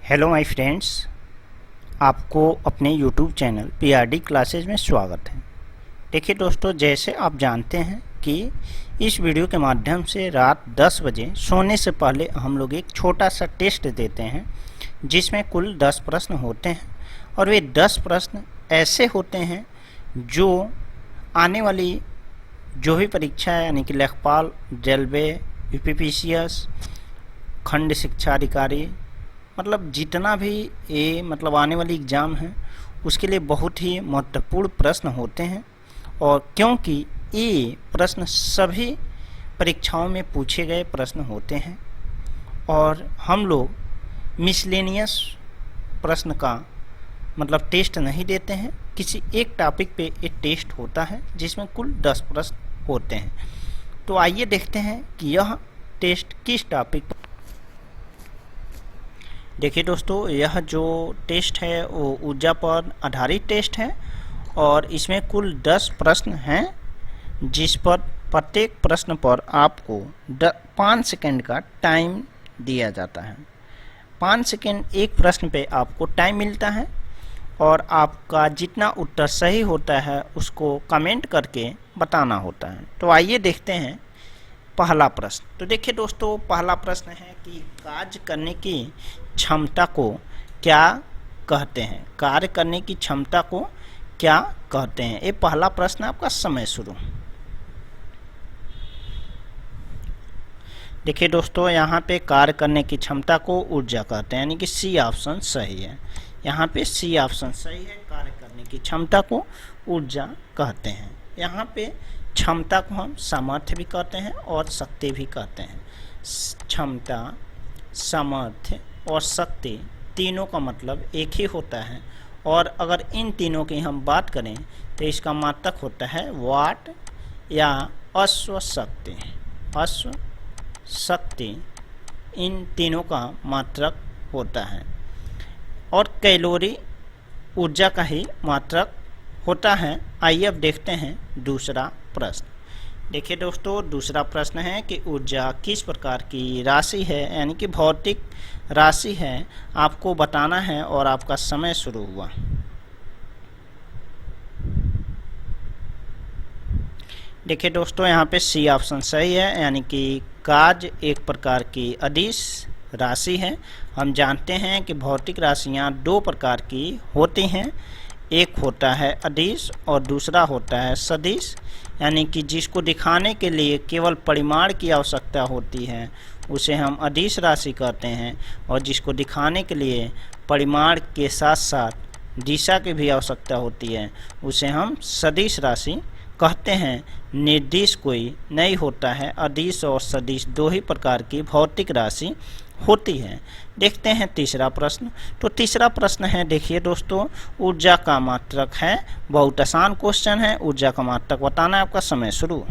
Hello my friends, आपको अपने YouTube channel PRD classes में स्वागत है। देखिए दोस्तों, जैसे आप जानते हैं कि इस वीडियो के माध्यम से रात 10 बजे सोने से पहले हम लोग एक छोटा सा टेस्ट देते हैं जिसमें कुल 10 प्रश्न होते हैं और वे 10 प्रश्न ऐसे होते हैं जो आने वाली जो भी परीक्षा है यानी कि लेखपाल, रेलवे, यूपीपीसीएस, खंड शिक्षा अधिकारी, मतलब जितना भी ये आने वाली एग्ज़ाम है उसके लिए बहुत ही महत्वपूर्ण प्रश्न होते हैं। और क्योंकि ये प्रश्न सभी परीक्षाओं में पूछे गए प्रश्न होते हैं और हम लोग मिसलेनियस प्रश्न का टेस्ट नहीं देते हैं, किसी एक टॉपिक पे एक टेस्ट होता है जिसमें कुल 10 प्रश्न होते हैं। तो आइए देखते हैं कि यह टेस्ट किस टॉपिक पर। देखिए दोस्तों, यह जो टेस्ट है वो ऊर्जा पर आधारित टेस्ट है और इसमें कुल 10 प्रश्न हैं जिस पर प्रत्येक प्रश्न पर आपको 5 सेकंड का टाइम दिया जाता है। 5 सेकंड एक प्रश्न पे आपको टाइम मिलता है और आपका जितना उत्तर सही होता है उसको कमेंट करके बताना होता है। तो आइए देखते हैं पहला प्रश्न। तो देखिए दोस्तों, पहला प्रश्न है कि कार्य करने की क्षमता को क्या कहते हैं। कार्य करने की क्षमता को क्या कहते हैं, ये पहला प्रश्न। आपका समय शुरू। देखिए दोस्तों, यहाँ पे कार्य करने की क्षमता को ऊर्जा कहते हैं, यानी कि सी ऑप्शन सही है। यहाँ पे सी ऑप्शन सही है, कार्य करने की क्षमता को ऊर्जा कहते हैं। यहाँ पे क्षमता को हम सामर्थ्य भी कहते हैं और शक्ति भी कहते हैं। क्षमता, सामर्थ्य और शक्ति तीनों का मतलब एक ही होता है और अगर इन तीनों की हम बात करें तो इसका मात्रक होता है वाट या अश्वशक्ति। अश्वशक्ति इन तीनों का मात्रक होता है और कैलोरी ऊर्जा का ही मात्रक होता है। आइए अब देखते हैं दूसरा प्रश्न। देखिए दोस्तों, दूसरा प्रश्न है कि ऊर्जा किस प्रकार की राशि है, यानी कि भौतिक राशि है, आपको बताना है और आपका समय शुरू हुआ। देखिए दोस्तों, यहाँ पे सी ऑप्शन सही है, यानी कि कार्य एक प्रकार की अदिश राशि है। हम जानते हैं कि भौतिक राशियाँ दो प्रकार की होती हैं, एक होता है अदिश और दूसरा होता है सदिश, यानी कि जिसको दिखाने के लिए केवल परिमाण की आवश्यकता होती है उसे हम अदिश राशि कहते हैं और जिसको दिखाने के लिए परिमाण के साथ साथ दिशा की भी आवश्यकता होती है उसे हम सदिश राशि कहते हैं। निर्दिश कोई नहीं होता है, अदिश और सदिश दो ही प्रकार की भौतिक राशि होती है। देखते हैं तीसरा प्रश्न। तो तीसरा प्रश्न है, देखिए दोस्तों, ऊर्जा का मात्रक है। बहुत आसान क्वेश्चन है, ऊर्जा का मात्रक बताना है। आपका समय शुरू।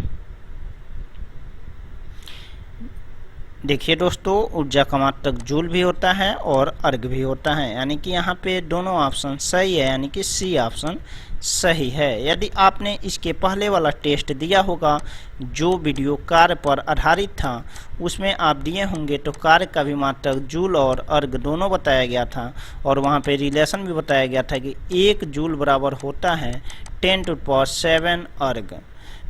देखिए दोस्तों, ऊर्जा का मात्रक जूल भी होता है और अर्घ भी होता है, यानी कि यहाँ पे दोनों ऑप्शन सही है, यानी कि सी ऑप्शन सही है। यदि आपने इसके पहले वाला टेस्ट दिया होगा जो वीडियो कार्य पर आधारित था उसमें आप दिए होंगे तो कार्य का भी मात्रक जूल और अर्घ दोनों बताया गया था और वहाँ पे रिलेशन भी बताया गया था कि 1 जूल बराबर होता है 10⁻7 अर्घ।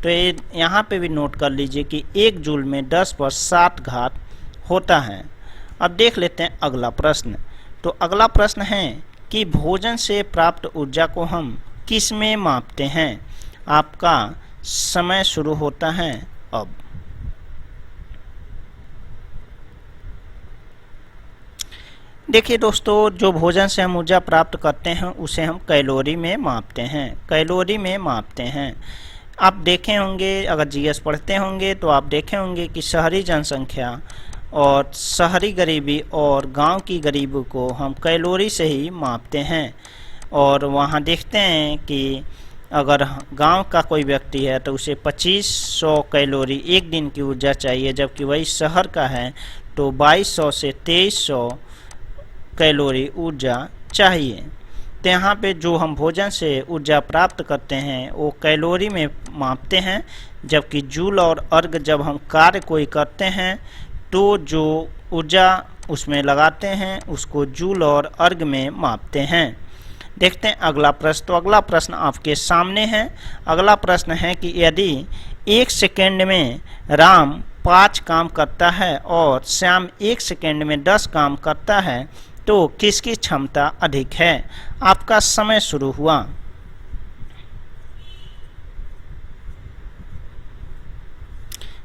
तो ये यहाँ पे भी नोट कर लीजिए कि 1 जूल में 10⁻7 घात होता है। अब देख लेते हैं अगला प्रश्न। तो अगला प्रश्न है कि भोजन से प्राप्त ऊर्जा को हम किस में मापते हैं। आपका समय शुरू होता है अब। देखिए दोस्तों, जो भोजन से हम ऊर्जा प्राप्त करते हैं उसे हम कैलोरी में मापते हैं। कैलोरी में मापते हैं। आप देखे होंगे, अगर जीएस पढ़ते होंगे तो आप देखे होंगे कि शहरी जनसंख्या और शहरी गरीबी और गांव की गरीबी को हम कैलोरी से ही मापते हैं। और वहाँ देखते हैं कि अगर गांव का कोई व्यक्ति है तो उसे 2500 कैलोरी एक दिन की ऊर्जा चाहिए, जबकि वही शहर का है तो 2200 से 2300 कैलोरी ऊर्जा चाहिए। तो यहाँ पे जो हम भोजन से ऊर्जा प्राप्त करते हैं वो कैलोरी में मापते हैं, जबकि जूल और अर्घ जब हम कार्य कोई करते हैं तो जो ऊर्जा उसमें लगाते हैं, उसको जूल और अर्ग में मापते हैं। देखते हैं अगला प्रश्न। तो अगला प्रश्न आपके सामने है। अगला प्रश्न है कि यदि 1 सेकेंड में राम 5 काम करता है और श्याम 1 सेकेंड में 10 काम करता है तो किसकी क्षमता अधिक है? आपका समय शुरू हुआ।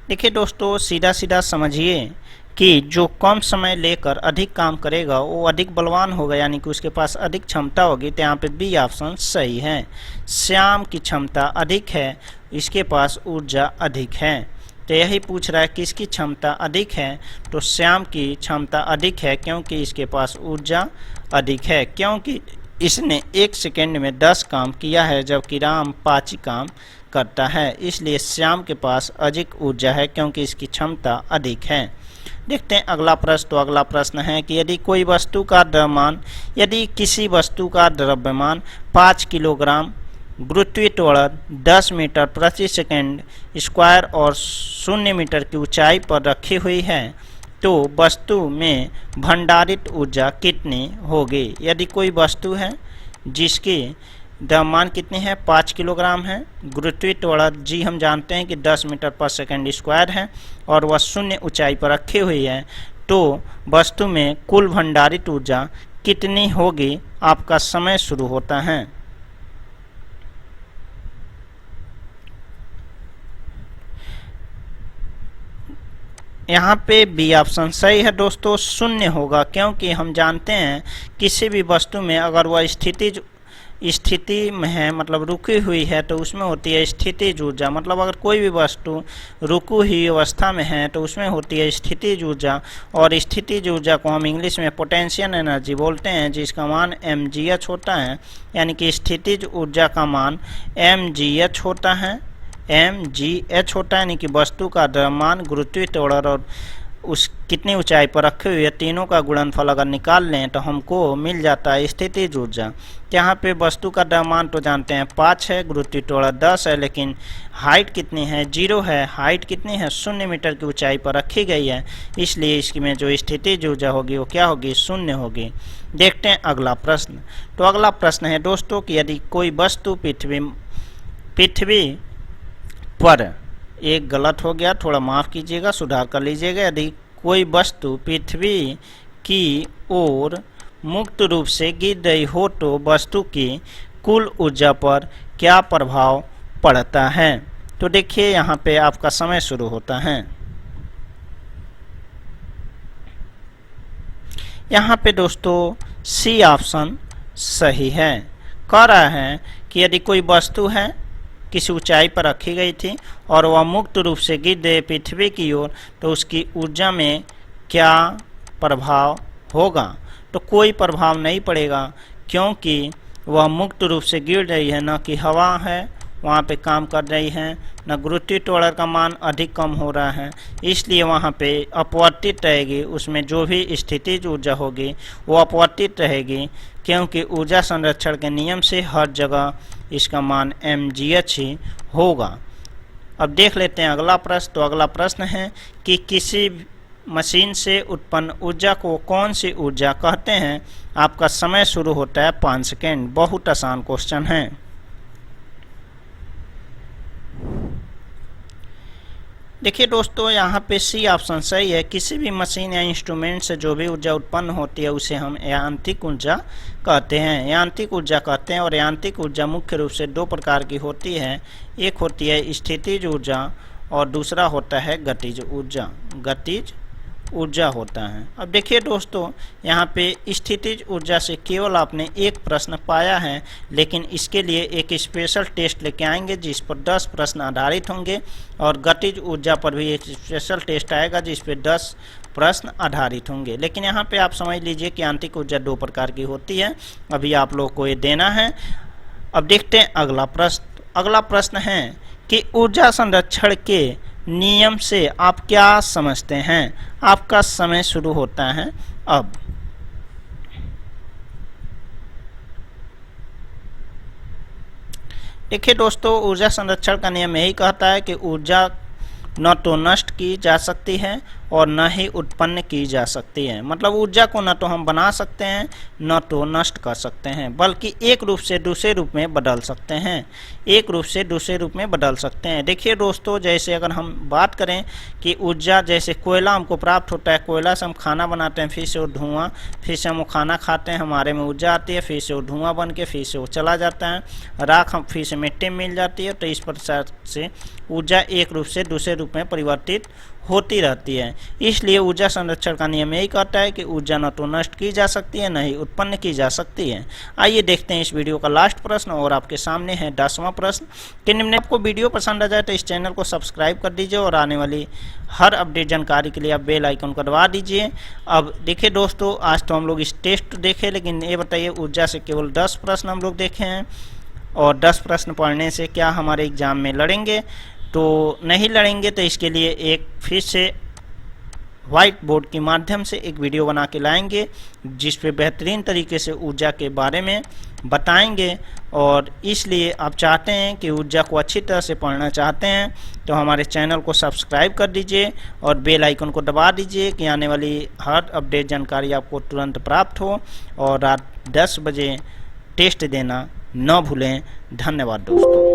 देखिए दोस्तों, सीधा सीधा समझिए कि जो कम समय लेकर अधिक काम करेगा वो अधिक बलवान होगा, यानी कि उसके पास अधिक क्षमता होगी। तो यहाँ पे बी ऑप्शन सही है। श्याम की क्षमता अधिक है, इसके पास ऊर्जा अधिक है। तो यही पूछ रहा है किसकी क्षमता अधिक है, तो श्याम की क्षमता अधिक है क्योंकि इसके पास ऊर्जा अधिक है, क्योंकि इसने 1 सेकेंड में 10 काम किया है जबकि राम 5 ही काम करता है। इसलिए श्याम के पास अधिक ऊर्जा है क्योंकि इसकी क्षमता अधिक है। देखते हैं अगला प्रश्न। तो अगला प्रश्न है कि यदि कोई वस्तु का द्रव्यमान, यदि किसी वस्तु का द्रव्यमान 5 किलोग्राम, गुरुत्वीय त्वरण 10 मीटर प्रति सेकंड स्क्वायर और 0 मीटर की ऊंचाई पर रखी हुई है तो वस्तु में भंडारित ऊर्जा कितनी होगी? यदि कोई वस्तु है जिसकी द्रव्यमान कितनी है, 5 किलोग्राम है, गुरुत्वीय त्वरण जी हम जानते हैं कि 10 मीटर पर सेकंड स्क्वायर है और वह 0 ऊंचाई पर रखी हुई है, तो वस्तु में कुल भंडारित ऊर्जा कितनी होगी? आपका समय शुरू होता है। यहाँ पे बी ऑप्शन सही है दोस्तों, 0 होगा, क्योंकि हम जानते हैं किसी भी वस्तु में अगर वह स्थिति में है, मतलब रुकी हुई है, तो उसमें होती है स्थितिज ऊर्जा। मतलब अगर कोई भी वस्तु रुकी हुई अवस्था में है तो उसमें होती है स्थितिज ऊर्जा, और स्थितिज ऊर्जा को हम इंग्लिश में पोटेंशियल एनर्जी बोलते हैं, जिसका मान mgh होता है। यानी कि स्थितिज ऊर्जा का मान mgh होता है, mgh होता है, यानी कि वस्तु का द्रव्यमान, गुरुत्वीय त्वरण और उस कितनी ऊंचाई पर रखी हुई है, तीनों का गुणनफल अगर निकाल लें तो हमको मिल जाता है स्थितिज ऊर्जा। यहाँ पे वस्तु का द्रव्यमान तो जानते हैं 5 है, गुरुत्वीय त्वरण 10 है, लेकिन हाइट कितनी है, 0 है। हाइट कितनी है, 0 मीटर की ऊंचाई पर रखी गई है, इसलिए इसमें जो स्थितिज ऊर्जा होगी वो क्या होगी, 0 होगी। देखते हैं अगला प्रश्न। तो अगला प्रश्न है दोस्तों कि यदि कोई वस्तु पृथ्वी पर, एक गलत हो गया, थोड़ा माफ़ कीजिएगा, सुधार कर लीजिएगा। यदि कोई वस्तु पृथ्वी की ओर मुक्त रूप से गिर रही हो तो वस्तु की कुल ऊर्जा पर क्या प्रभाव पड़ता है? तो देखिए यहाँ पे आपका समय शुरू होता है। यहाँ पे दोस्तों सी ऑप्शन सही है। कह रहा है कि यदि कोई वस्तु है किसी ऊंचाई पर रखी गई थी और वह मुक्त रूप से गिर रही पृथ्वी की ओर तो उसकी ऊर्जा में क्या प्रभाव होगा? तो कोई प्रभाव नहीं पड़ेगा, क्योंकि वह मुक्त रूप से गिर रही है, न कि हवा है वहाँ पे काम कर रही है, न गुरुत्वीय त्वरण का मान अधिक कम हो रहा है, इसलिए वहाँ पे अपवर्तित रहेगी। उसमें जो भी स्थितिज ऊर्जा होगी वो अपवर्तित रहेगी, क्योंकि ऊर्जा संरक्षण के नियम से हर जगह इसका मान mgh ही होगा। अब देख लेते हैं अगला प्रश्न। तो अगला प्रश्न है कि किसी मशीन से उत्पन्न ऊर्जा को कौन सी ऊर्जा कहते हैं? आपका समय शुरू होता है 5 सेकेंड। बहुत आसान क्वेश्चन है। देखिए दोस्तों, यहाँ पे सी ऑप्शन सही है। किसी भी मशीन या इंस्ट्रूमेंट से जो भी ऊर्जा उत्पन्न होती है उसे हम यांत्रिक ऊर्जा कहते हैं, यांत्रिक ऊर्जा कहते हैं। और यांत्रिक ऊर्जा मुख्य रूप से 2 प्रकार की होती है। एक होती है स्थितिज ऊर्जा और दूसरा होता है गतिज ऊर्जा। गतिज ऊर्जा होता है। अब देखिए दोस्तों, यहाँ पे स्थितिज ऊर्जा से केवल आपने एक प्रश्न पाया है, लेकिन इसके लिए एक स्पेशल टेस्ट लेके आएंगे जिस पर 10 प्रश्न आधारित होंगे, और गतिज ऊर्जा पर भी एक स्पेशल टेस्ट आएगा जिस पर 10 प्रश्न आधारित होंगे। लेकिन यहाँ पे आप समझ लीजिए कि यांत्रिक ऊर्जा 2 प्रकार की होती है। अभी आप लोग को ये देना है। अब देखते हैं अगला प्रश्न। अगला प्रश्न है कि ऊर्जा संरक्षण के नियम से आप क्या समझते हैं? आपका समय शुरू होता है अब। देखिए दोस्तों, ऊर्जा संरक्षण का नियम यही कहता है कि ऊर्जा न तो नष्ट की जा सकती है और न ही उत्पन्न की जा सकती है। मतलब ऊर्जा को न तो हम बना सकते हैं न तो नष्ट कर सकते हैं, बल्कि एक रूप से दूसरे रूप में बदल सकते हैं, एक रूप से दूसरे रूप में बदल सकते हैं। देखिए दोस्तों, जैसे अगर हम बात करें कि ऊर्जा, जैसे कोयला हमको प्राप्त होता है, कोयला से हम खाना बनाते हैं, फिर से वो धुआं, फिर से हम वो खाना खाते हैं, हमारे में ऊर्जा आती है, फिर से वो धुआं बन के फिर से वो चला जाता है, राख हम फिर से मिट्टी में मिल जाती है। तो इस प्रकार से ऊर्जा एक रूप से दूसरे रूप में परिवर्तित होती रहती है। इसलिए ऊर्जा संरक्षण का नियम यही कहता है कि ऊर्जा न तो नष्ट की जा सकती है न ही उत्पन्न की जा सकती है। आइए देखते हैं इस वीडियो का लास्ट प्रश्न, और आपके सामने है 10वां प्रश्न कि निम्न। आपको वीडियो पसंद आ जाए तो इस चैनल को सब्सक्राइब कर दीजिए और आने वाली हर अपडेट जानकारी के लिए आप बेल आइकन को दबा दीजिए। अब देखिए दोस्तों, आज तो हम लोग इस टेस्ट देखे, लेकिन ये बताइए ऊर्जा से केवल 10 प्रश्न हम लोग देखे हैं, और 10 प्रश्न पढ़ने से क्या हमारे एग्जाम में लड़ेंगे? तो नहीं लड़ेंगे। तो इसके लिए एक फिर से व्हाइट बोर्ड के माध्यम से एक वीडियो बना के लाएंगे, जिस पे बेहतरीन तरीके से ऊर्जा के बारे में बताएंगे। और इसलिए आप चाहते हैं कि ऊर्जा को अच्छी तरह से पढ़ना चाहते हैं तो हमारे चैनल को सब्सक्राइब कर दीजिए और बेल आइकन को दबा दीजिए कि आने वाली हर अपडेट जानकारी आपको तुरंत प्राप्त हो। और रात 10 बजे टेस्ट देना न भूलें। धन्यवाद दोस्तों।